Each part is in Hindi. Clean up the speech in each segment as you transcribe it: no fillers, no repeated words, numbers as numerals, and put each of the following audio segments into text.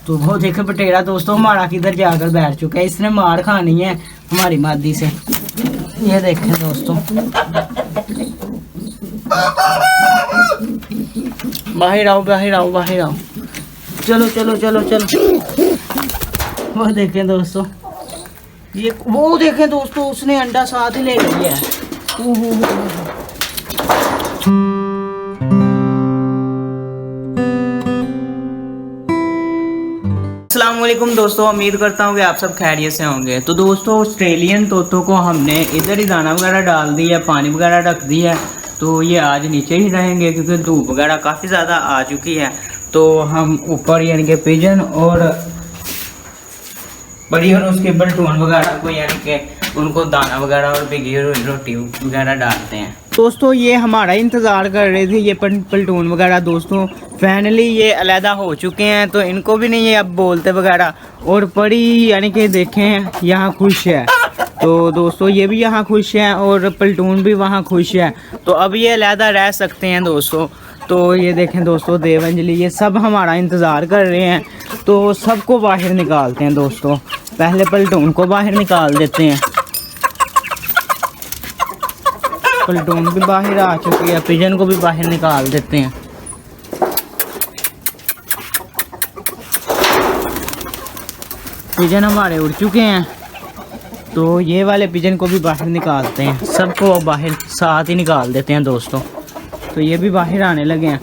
तो वो देखे बटेरा दोस्तों हमारा किधर जाकर बैठ चुका है, इसने मार खानी है हमारी मादी से। ये देखें दोस्तों, बाहर आओ बाहर आओ बाहर आओ, चलो चलो चलो चलो। वो देखें दोस्तों, ये वो देखें दोस्तों, उसने अंडा साथ ही ले लिया है। अस्सलामुअलैकुम दोस्तों, उम्मीद करता हूँ कि आप सब खैरियत से होंगे। तो दोस्तों ऑस्ट्रेलियन तोतों को हमने इधर ही दाना वगैरह डाल दिया, पानी वगैरह रख दिया है, तो ये आज नीचे ही रहेंगे क्योंकि धूप वगैरह काफ़ी ज़्यादा आ चुकी है। तो हम ऊपर यानी कि पिजन और बड़ी और उसके बल्टून वगैरह को यानी कि उनको दाना वगैरह और भिगी रोटी वगैरह डालते हैं। दोस्तों ये हमारा इंतज़ार कर रहे थे ये पल्टून वगैरह। दोस्तों फाइनली ये अलहदा हो चुके हैं, तो इनको भी नहीं है अब बोलते वगैरह। और बड़ी यानी कि देखें यहाँ खुश है, तो दोस्तों ये भी यहाँ खुश है और पल्टून भी वहाँ खुश है, तो अब ये अलहदा रह सकते हैं दोस्तों। तो ये देखें दोस्तों, देवंजलि ये सब हमारा इंतज़ार कर रहे हैं, तो सबको बाहर निकालते हैं दोस्तों। पहले पल्टून को बाहर निकाल देते हैं, पल्टून भी बाहर आ चुकी है, पिजन को भी बाहर निकाल देते हैं। पिजन हमारे उड़ चुके हैं, तो ये वाले पिजन को भी बाहर निकालते हैं, सबको बाहर साथ ही निकाल देते हैं दोस्तों। तो ये भी बाहर आने लगे हैं,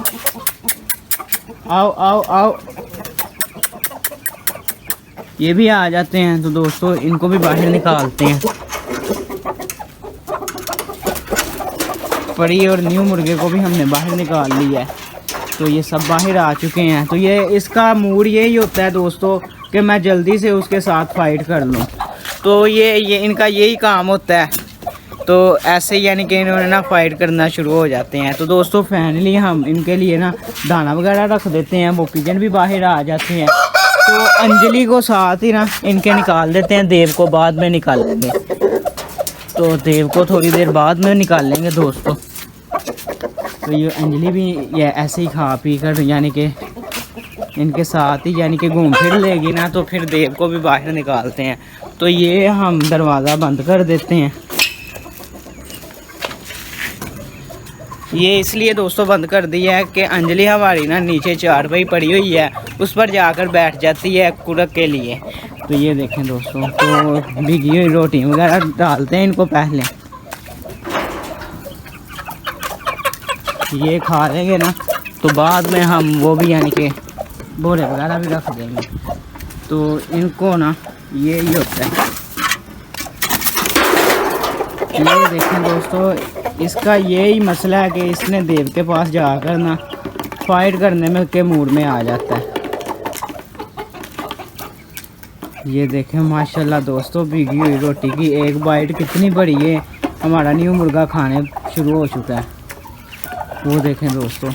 आओ आओ आओ, ये भी आ जाते हैं। तो दोस्तों इनको भी बाहर निकालते हैं। परी और न्यू मुर्गे को भी हमने बाहर निकाल लिया है, तो ये सब बाहर आ चुके हैं। तो ये इसका मूड यही होता है दोस्तों कि मैं जल्दी से उसके साथ फाइट कर लूँ, तो ये इनका यही काम होता है। तो ऐसे यानी कि इन्होंने ना फाइट करना शुरू हो जाते हैं। तो दोस्तों फाइनली हम इनके लिए ना दाना वगैरह रख देते हैं, वो पिजन भी बाहर आ जाते हैं। तो अंजलि को साथ ही ना इनके निकाल देते हैं, देव को बाद में निकालेंगे। तो देव को थोड़ी देर बाद में निकालेंगे दोस्तों। तो ये अंजलि भी ये ऐसे ही खा पी कर यानी कि इनके साथ ही यानी कि घूम फिर लेगी ना, तो फिर देव को भी बाहर निकालते हैं। तो ये हम दरवाज़ा बंद कर देते हैं। ये इसलिए दोस्तों बंद कर दिया है कि अंजलि हमारी ना नीचे चारपाई पड़ी हुई है, उस पर जाकर बैठ जाती है कुरक के लिए। तो ये देखें दोस्तों, तो भीगी हुई रोटी वगैरह डालते हैं इनको पहले, ये खा लेंगे ना, तो बाद में हम वो भी यानी कि बोरे वगैरह भी रख देंगे। तो इनको ना यही होता है। ये देखें दोस्तों, इसका यही मसला है कि इसने देव के पास जाकर ना फाइट करने में के मूड में आ जाता है। ये देखें माशाल्लाह दोस्तों, भीगी हुई रोटी की एक बाइट कितनी बड़ी है, हमारा न्यू मुर्गा खाने शुरू हो चुका है। वो देखें दोस्तों।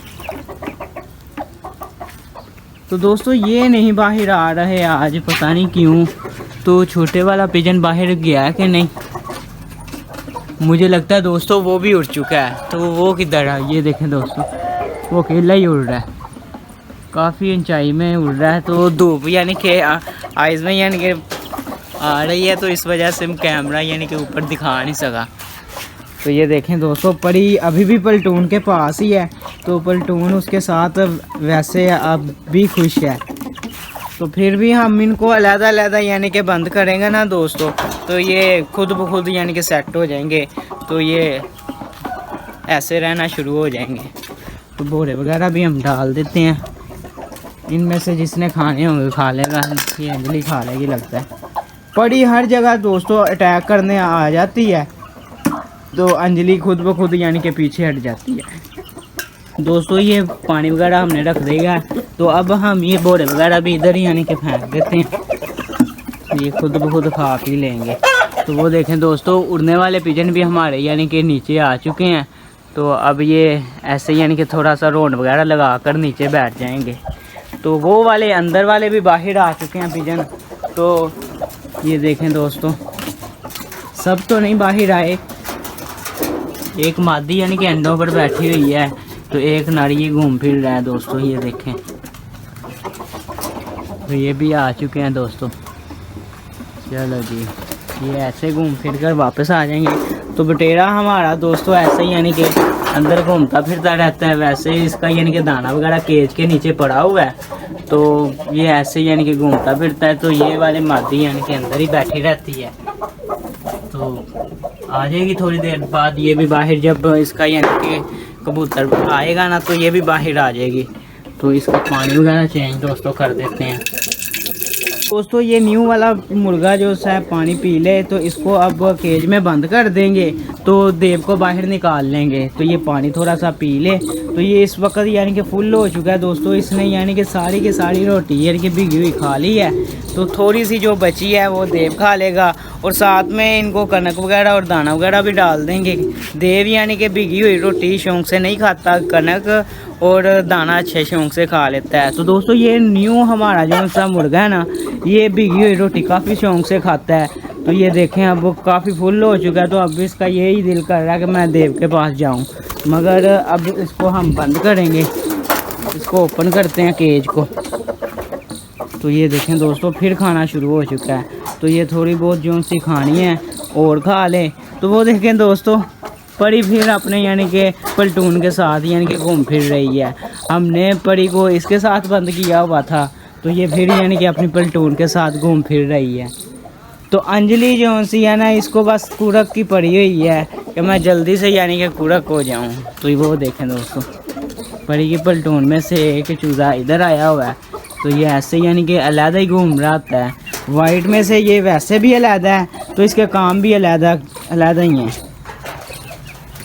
तो दोस्तों ये नहीं बाहर आ रहे आज, पता नहीं क्यों। तो छोटे वाला पिजन बाहर गया है कि नहीं, मुझे लगता है दोस्तों वो भी उड़ चुका है। तो वो किधर है, ये देखें दोस्तों, वो अकेला ही उड़ रहा है, काफ़ी ऊंचाई में उड़ रहा है। तो धूप यानी कि आइज़ में यानी कि आ रही है, तो इस वजह से कैमरा यानी कि ऊपर दिखा नहीं सका। तो ये देखें दोस्तों, परी अभी भी पल्टून के पास ही है, तो पल्टून उसके साथ वैसे अब भी खुश है। तो फिर भी हम इनको अलग-अलग यानी कि बंद करेंगे ना दोस्तों, तो ये खुद ब खुद यानी कि सेट हो जाएंगे, तो ये ऐसे रहना शुरू हो जाएंगे। तो बोरे वगैरह भी हम डाल देते हैं, इनमें से जिसने खाने होंगे खा लेगा। ये अंजलि खा लेगी लगता है। परी हर जगह दोस्तों अटैक करने आ जाती है, तो अंजलि खुद ब खुद यानी कि पीछे हट जाती है। दोस्तों ये पानी वगैरह हमने रख देगा, तो अब हम ये बोरे वगैरह भी इधर ही यानी कि फेंक देते हैं, ये खुद ब खुद खा पी लेंगे। तो वो देखें दोस्तों, उड़ने वाले पिजन भी हमारे यानी कि नीचे आ चुके हैं। तो अब ये ऐसे यानी कि थोड़ा सा रोड वगैरह लगा कर नीचे बैठ जाएंगे। तो वो वाले अंदर वाले भी बाहर आ चुके हैं पिजन। तो ये देखें दोस्तों, सब तो नहीं बाहर आए, एक मादी यानी कि अंडों पर बैठी हुई है, तो एक नारी घूम फिर रहा है दोस्तों। ये देखें तो ये भी आ चुके हैं दोस्तों। चलो जी, ये ऐसे घूम फिर कर वापस आ जाएंगे। तो बटेरा हमारा दोस्तों ऐसे ही यानी कि अंदर घूमता फिरता रहता है। वैसे ही इसका यानी कि दाना वगैरह केज के नीचे पड़ा हुआ है, तो ये ऐसे यानी कि घूमता फिरता है। तो ये वाली मादी यानी कि अंदर ही बैठी रहती है। तो आ जाएगी थोड़ी देर बाद ये भी बाहर। जब इसका यानी कि कबूतर आएगा ना, तो ये भी बाहर आ जाएगी। तो इसका पानी वगैरह चेंज दोस्तों कर देते हैं। दोस्तों ये न्यू वाला मुर्गा जो है पानी पी ले, तो इसको अब केज में बंद कर देंगे। तो देव को बाहर निकाल लेंगे। तो ये पानी थोड़ा सा पी ले। तो ये इस वक्त यानी कि फुल हो चुका है दोस्तों। इसने यानी कि सारी की सारी रोटी यानी कि भिगी हुई खा ली है। तो थोड़ी सी जो बची है वो देव खा लेगा, और साथ में इनको कनक वगैरह और दाना वगैरह भी डाल देंगे। देव यानी कि भिगी हुई रोटी शौक से नहीं खाता, कनक और दाना अच्छे शौक से खा लेता है। तो दोस्तों ये न्यू हमारा जो सा मुर्गा है ना, ये भिगी हुई रोटी काफ़ी शौक से खाता है। तो ये देखें अब वो काफ़ी फुल हो चुका है। तो अब इसका यही दिल कर रहा है कि मैं देव के पास जाऊं, मगर अब इसको हम बंद करेंगे। इसको ओपन करते हैं केज को। तो ये देखें दोस्तों फिर खाना शुरू हो चुका है। तो ये थोड़ी बहुत जो सी खानी है और खा ले। तो वो देखें दोस्तों परी फिर अपने यानी कि पलटून के साथ यानी कि घूम फिर रही है। हमने परी को इसके साथ बंद किया हुआ था, तो ये फिर यानी कि अपनी पलटून के साथ घूम फिर रही है। तो अंजलि जो सी है ना, इसको बस कुड़क की पड़ी हुई है कि मैं जल्दी से यानी कि कुड़क हो जाऊं। तो वो देखें दोस्तों परी की पलटून में से एक चूज़ा इधर आया हुआ है। तो ये ऐसे यानी कि अलहदा ही घूम रहा है। वाइट में से ये वैसे भी अलहदा है, तो इसके काम भी अलहदा ही हैं।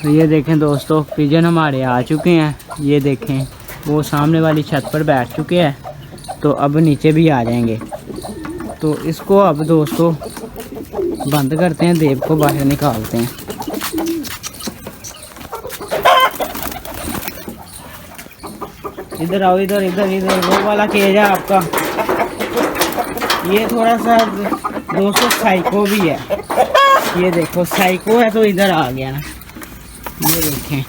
तो ये देखें दोस्तों पिजन हमारे आ चुके हैं। ये देखें वो सामने वाली छत पर बैठ चुके हैं। तो अब नीचे भी आ जाएंगे। तो इसको अब दोस्तों बंद करते हैं, देव को बाहर निकालते हैं। इधर आओ, इधर इधर इधर वो वाला केज है आपका। ये थोड़ा सा दोस्तों साइको भी है। ये देखो साइको है, तो इधर आ गया ना। ये देखें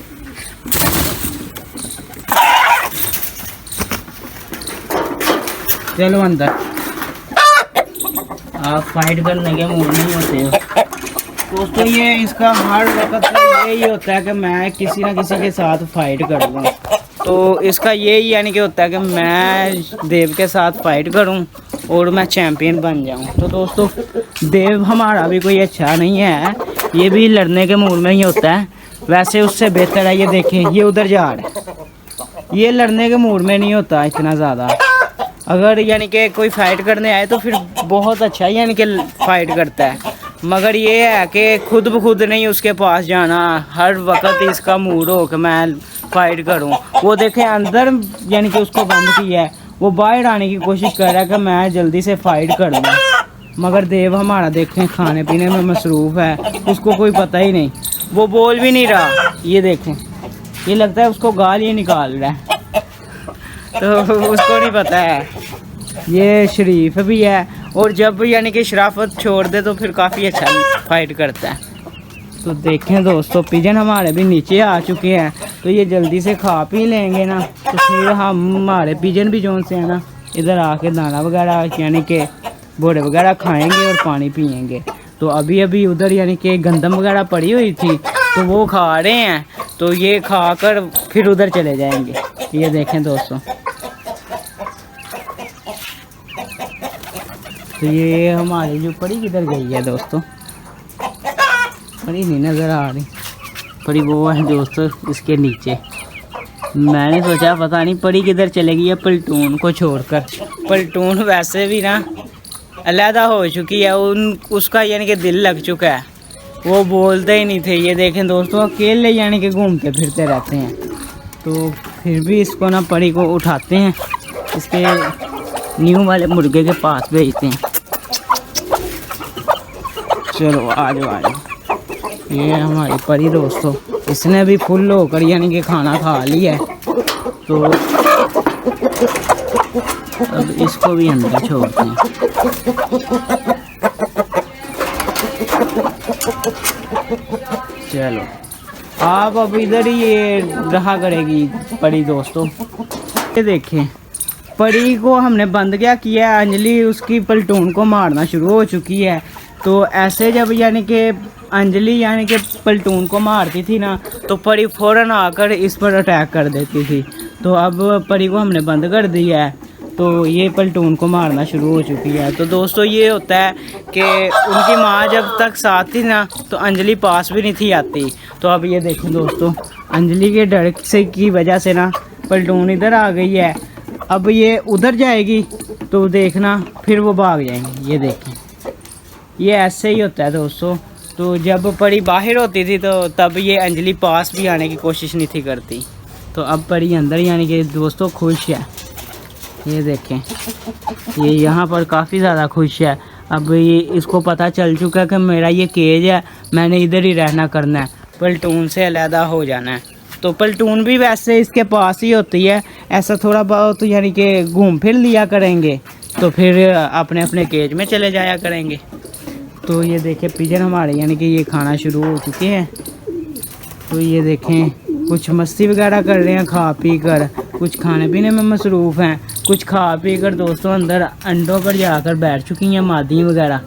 चलो अंदर। आप फाइट करने के मूड नहीं होते हो दोस्तों। ये इसका हर वक्त यही होता है कि मैं किसी ना किसी के साथ फाइट करूँ। तो इसका यही यानी कि होता है कि मैं देव के साथ फाइट करूं और मैं चैम्पियन बन जाऊं। तो दोस्तों देव हमारा भी कोई अच्छा नहीं है, ये भी लड़ने के मूड में ही होता है। वैसे उससे बेहतर है, ये देखें ये उधर जा रहा है। ये लड़ने के मूड में नहीं होता इतना ज़्यादा। अगर यानी कि कोई फाइट करने आए तो फिर बहुत अच्छा यानी कि फाइट करता है। मगर ये है कि खुद ब खुद नहीं उसके पास जाना। हर वक्त इसका मूड हो कि मैं फाइट करूं। वो देखें अंदर यानी कि उसको बंद किया है, वो बाहर आने की कोशिश कर रहा है कि मैं जल्दी से फाइट कर लूँ। मगर देव हमारा देखें खाने पीने में मसरूफ़ है, उसको कोई पता ही नहीं। वो बोल भी नहीं रहा। ये देखें ये लगता है उसको गाल ही निकाल रहा है, तो उसको नहीं पता है। ये शरीफ भी है, और जब यानी कि शराफत छोड़ दे तो फिर काफ़ी अच्छा फाइट करता है। तो देखें दोस्तों पिजन हमारे भी नीचे आ चुके हैं। तो ये जल्दी से खा पी लेंगे ना, तो फिर हमारे पिजन भी जोन से है ना इधर आके दाना वगैरह यानी कि बोरे वगैरह खाएंगे और पानी पियेंगे। तो अभी अभी उधर यानी कि गंदम वगैरह पड़ी हुई थी, तो वो खा रहे हैं। तो ये खाकर फिर उधर चले जाएंगे। ये देखें दोस्तों, तो ये हमारी जो परी किधर गई है दोस्तों, परी नहीं नज़र आ रही। परी वो है दोस्तों इसके नीचे। मैंने सोचा पता नहीं परी किधर चलेगी है पलटून को छोड़कर। पलटून वैसे भी ना अलहदा हो चुकी है, उसका यानी कि दिल लग चुका है, वो बोलते ही नहीं थे। ये देखें दोस्तों अकेले यानी कि घूमते फिरते रहते हैं। तो फिर भी इसको ना परी को उठाते हैं, इसके न्यू वाले मुर्गे के पास भेजते हैं। चलो आ जाओ आ जाओ। ये हमारी परी दोस्तों, इसने भी फुल होकर यानी कि खाना खा लिया है। तो अब इसको भी अंदर छोड़ते हैं। चलो आप अब इधर ही ये रहा करेगी परी दोस्तों। ये देखें परी को हमने बंद क्या किया है, अंजलि उसकी पलटून को मारना शुरू हो चुकी है। तो ऐसे जब यानी कि अंजलि यानी कि पलटून को मारती थी ना, तो परी फ़ौरन आकर इस पर अटैक कर देती थी। तो अब परी को हमने बंद कर दिया है, तो ये पलटून को मारना शुरू हो चुकी है। तो दोस्तों ये होता है कि उनकी माँ जब तक साथ थी ना, तो अंजलि पास भी नहीं थी आती। तो अब ये देखें दोस्तों, अंजलि के डर से की वजह से ना पलटून इधर आ गई है। अब ये उधर जाएगी तो देखना फिर वो भाग जाएंगे। ये देखें, ये ऐसे ही होता है दोस्तों। तो जब परी बाहर होती थी तो तब ये अंजलि पास भी आने की कोशिश नहीं थी करती। तो अब परी अंदर यानी कि दोस्तों खुश है। ये देखें, ये यहाँ पर काफ़ी ज़्यादा खुश है। अब ये इसको पता चल चुका है कि मेरा ये केज है, मैंने इधर ही रहना करना है, पलटून से अलहदा हो जाना है। तो पलटून भी वैसे इसके पास ही होती है, ऐसा थोड़ा बहुत यानी कि घूम फिर लिया करेंगे, तो फिर अपने अपने केज में चले जाया करेंगे। तो ये देखें पिजन हमारे यानी कि ये खाना शुरू हो चुके हैं। तो ये देखें कुछ मस्ती वगैरह कर रहे हैं खा पी कर, कुछ खाने पीने में मसरूफ़ हैं, कुछ खा पी कर दोस्तों अंदर अंडों पर जाकर बैठ चुकी हैं मादी वगैरह,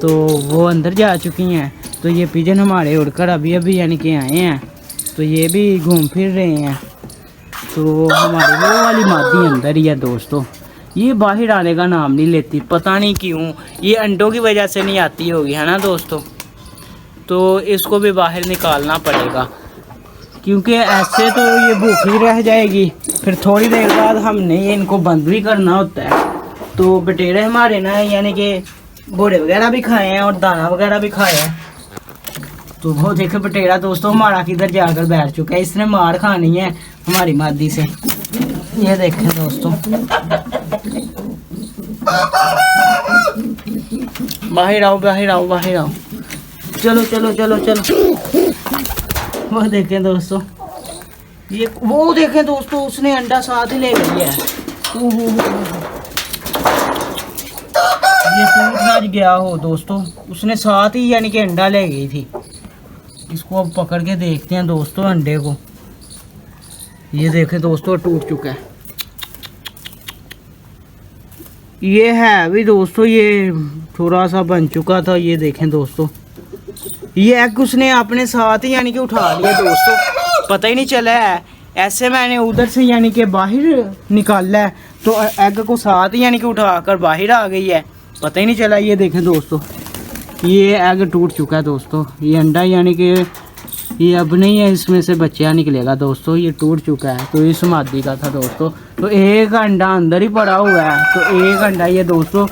तो वो अंदर जा चुकी हैं। तो ये पिजन हमारे उड़कर अभी अभी यानी कि आए हैं, तो ये भी घूम फिर रहे हैं। तो हमारी वो वाली मादी अंदर ही है दोस्तों, ये बाहर आने का नाम नहीं लेती, पता नहीं क्यों, ये अंडों की वजह से नहीं आती होगी, है ना दोस्तों। तो इसको भी बाहर निकालना पड़ेगा, क्योंकि ऐसे तो ये भूखी रह जाएगी। फिर थोड़ी देर बाद हमने इनको बंद भी करना होता है। तो बटेरे हमारे ना यानी कि घोड़े वगैरह भी खाए हैं और दाना वगैरह भी खाया है। तो वो देखे बटेरा दोस्तों हमारा किधर जाकर बैठ चुका है, इसने मार खानी है हमारी मादी से। ये देखें दोस्तों, बाहर आओ बाहर आओ बाहर आओ, चलो चलो चलो चलो। वो देखें दोस्तों, ये वो देखें दोस्तों, उसने अंडा साथ ही ले लिया है। ये टूट ना गया हो दोस्तों, उसने साथ ही यानी कि अंडा ले गई थी। इसको अब पकड़ के देखते हैं दोस्तों अंडे को। ये देखें दोस्तों टूट चुका है। ये है भी दोस्तों, ये थोड़ा सा बन चुका था। ये देखें दोस्तों, ये एग उसने अपने साथ ही यानी कि उठा लिया दोस्तों, पता ही नहीं चला है। ऐसे मैंने उधर से यानी कि बाहर निकाला है, तो एग को साथ ही यानी कि उठाकर बाहर आ गई है, पता ही नहीं चला। ये देखें दोस्तों, ये एग टूट चुका है दोस्तों। ये अंडा यानी कि ये अब नहीं है, इसमें से बच्चा निकलेगा दोस्तों, ये टूट चुका है। तो इस मादी का था दोस्तों। तो एक अंडा अंदर ही पड़ा हुआ है, तो एक अंडा ये दोस्तों,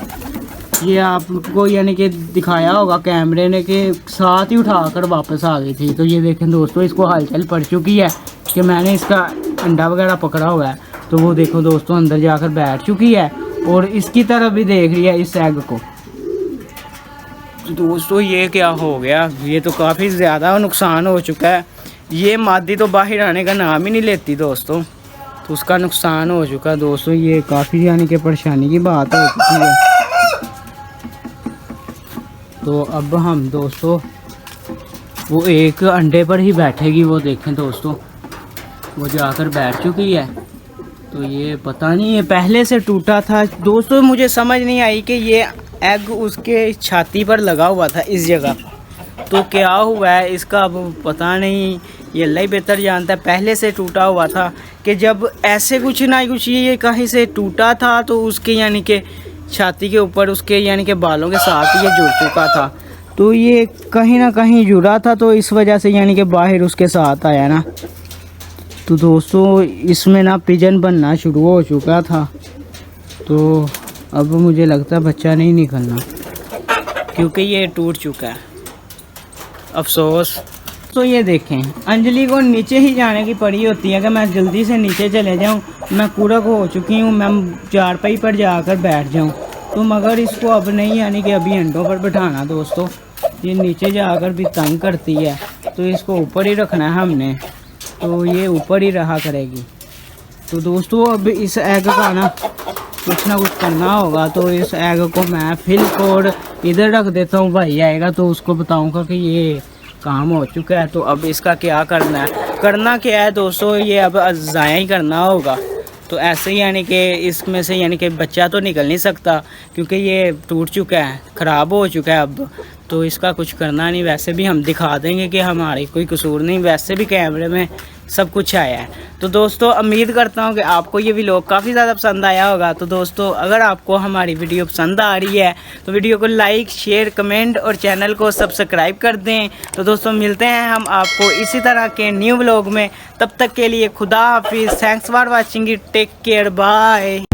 ये आपको यानी कि दिखाया होगा कैमरे ने कि साथ ही उठाकर वापस आ गई थी। तो ये देखें दोस्तों, इसको हलचल पड़ चुकी है कि मैंने इसका अंडा वगैरह पकड़ा हुआ है। तो वो देखो दोस्तों अंदर जाकर बैठ चुकी है और इसकी तरफ भी देख रही है इस एग को। दोस्तों ये क्या हो गया, ये तो काफ़ी ज़्यादा नुकसान हो चुका है। ये मादी तो बाहर आने का नाम ही नहीं लेती दोस्तों, तो उसका नुकसान हो चुका है दोस्तों। ये काफ़ी यानी कि परेशानी की बात हो चुकी है। तो अब हम दोस्तों वो एक अंडे पर ही बैठेगी, वो देखें दोस्तों वो जाकर बैठ चुकी है। तो ये पता नहीं ये पहले से टूटा था दोस्तों, मुझे समझ नहीं आई कि ये एग उसके छाती पर लगा हुआ था इस जगह, तो क्या हुआ है इसका अब पता नहीं, ये अल्लाह ही बेहतर जानता है। पहले से टूटा हुआ था कि जब ऐसे कुछ ना कुछ ये कहीं से टूटा था, तो उसके यानी कि छाती के ऊपर उसके यानी कि बालों के साथ ये जुड़ चुका था। तो ये कहीं ना कहीं जुड़ा था, तो इस वजह से यानी कि बाहर उसके साथ आया ना। तो दोस्तों इसमें ना पिजन बनना शुरू हो चुका था, तो अब मुझे लगता है बच्चा नहीं निकलना, क्योंकि ये टूट चुका है, अफसोस। तो ये देखें अंजलि को नीचे ही जाने की पड़ी होती है कि मैं जल्दी से नीचे चले जाऊं, मैं कूड़क हो चुकी हूं, मैं चारपाई पर जाकर बैठ जाऊं। तो मगर इसको अब नहीं यानी कि अभी अंडों पर बिठाना दोस्तों, ये नीचे जाकर भी तंग करती है, तो इसको ऊपर ही रखना है हमने, तो ये ऊपर ही रहा करेगी। तो दोस्तों अब इस एग का ना कुछ ना कुछ करना होगा। तो इस एग को मैं फिल कोड इधर रख देता हूँ, भाई आएगा तो उसको बताऊँगा कि ये काम हो चुका है। तो अब इसका क्या करना है, करना क्या है दोस्तों, ये अब ज़ाया ही करना होगा। तो ऐसे ही यानी कि इसमें से यानी कि बच्चा तो निकल नहीं सकता क्योंकि ये टूट चुका है, ख़राब हो चुका है अब। तो इसका कुछ करना नहीं, वैसे भी हम दिखा देंगे कि हमारी कोई कसूर नहीं, वैसे भी कैमरे में सब कुछ आया है। तो दोस्तों उम्मीद करता हूँ कि आपको ये व्लॉग काफ़ी ज़्यादा पसंद आया होगा। तो दोस्तों अगर आपको हमारी वीडियो पसंद आ रही है तो वीडियो को लाइक, शेयर, कमेंट और चैनल को सब्सक्राइब कर दें। तो दोस्तों मिलते हैं हम आपको इसी तरह के न्यू व्लॉग में, तब तक के लिए खुदा हाफिज़। Thanks for watching it, take care, bye.